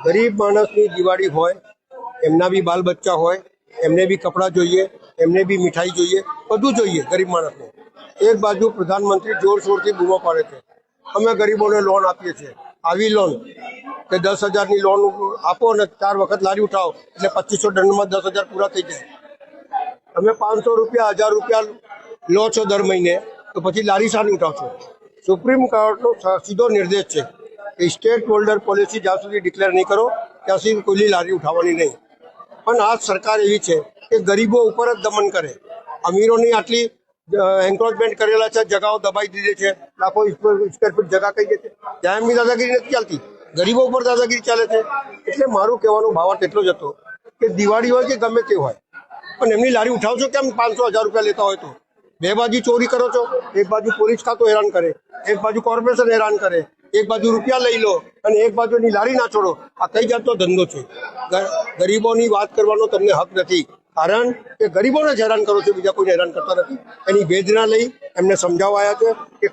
ગરીબ માણસની દિવાળી હોય, એમના બી બાલ બચ્ચા હોય, એમને બી કપડાં જોઈએ, એમને બી મીઠાઈ જોઈએ, બધું જોઈએ ગરીબ માણસને. એક બાજુ પ્રધાનમંત્રી જોરશોરથી બૂમો પાડે છે, અમે ગરીબોને લોન આપીએ છીએ. આવી લોન કે 10,000ની લોન આપો અને 4 વખત લારી ઉઠાવો એટલે 2500 દંડમાં 10,000 પૂરા થઈ જાય. તમે 500 રૂપિયા 1000 રૂપિયા લો છો દર મહિને, તો પછી લારી શાની ઉઠાવશો? સુપ્રીમ કોર્ટનો સીધો નિર્દેશ છે કે સ્ટેટ હોલ્ડર પોલિસી જ્યાં સુધી ડિક્લેર નહીં કરો ત્યાં સુધી કોઈની લારી ઉઠાવવાની નહીં. પણ આ સરકાર એવી છે કે ગરીબો ઉપર જ દમન કરે. અમીરોની આટલી એન્ક્રોચમેન્ટ કરેલા છે, જગાઓ દબાઈ દીધી છે, લાખો સ્ક્વેર ફીટ જગા કહી દે છે. ત્યાં એમની દાદાગીરી નથી ચાલતી, ગરીબો ઉપર દાદાગીરી ચાલે છે. એટલે મારું કહેવાનો ભાવાર્થ એટલો જ હતો કે દિવાળી હોય કે ગમે તે હોય, પણ એમની લારી ઉઠાવશો કેમ 500-1000 રૂપિયા લેતા હોય તો? બે બાજુ ચોરી કરો છો, એક બાજુ પોલીસ ખાતું હેરાન કરે, એક બાજુ કોર્પોરેશન હેરાન કરે, એક બાજુ રૂપિયા લઈ લો અને એક બાજુ એની લારી ના છોડો. આ કઈ જાતનો ધંધો છે? ગરીબોની વાત કરવાનો તમને હક નથી, કારણ કે ગરીબોને જ હેરાન કરો છો, બીજા કોઈને હેરાન કરતા નથી. એની વેદના લઈ એમને સમજાવાયા છે કે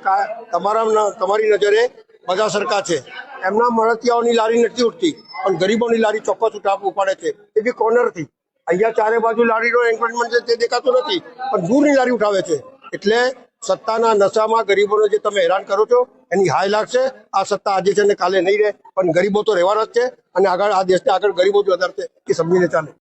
તમારી નજરે બધા સરખા છે. એમના મળતિયાઓની લારી નથી ઉઠતી, પણ ગરીબોની લારી ચોક્કસ ઉપાડે છે, એ બી કોર્નરથી. અહીંયા ચારે બાજુ લારીનો એન્ક્રોચમેન્ટ છે તે દેખાતું નથી, પણ દૂરની લારી ઉઠાવે છે. એટલે સત્તાના નશામાં ગરીબોને જે તમે હેરાન કરો છો એની હાય લાગશે. આ સત્તા આજે છે ને કાલે નહીં રહે, પણ ગરીબો તો રહેવાના જ છે અને આગળ આ દેશને આગળ ગરીબો જ વધારશે, એ સમજીને ચાલે.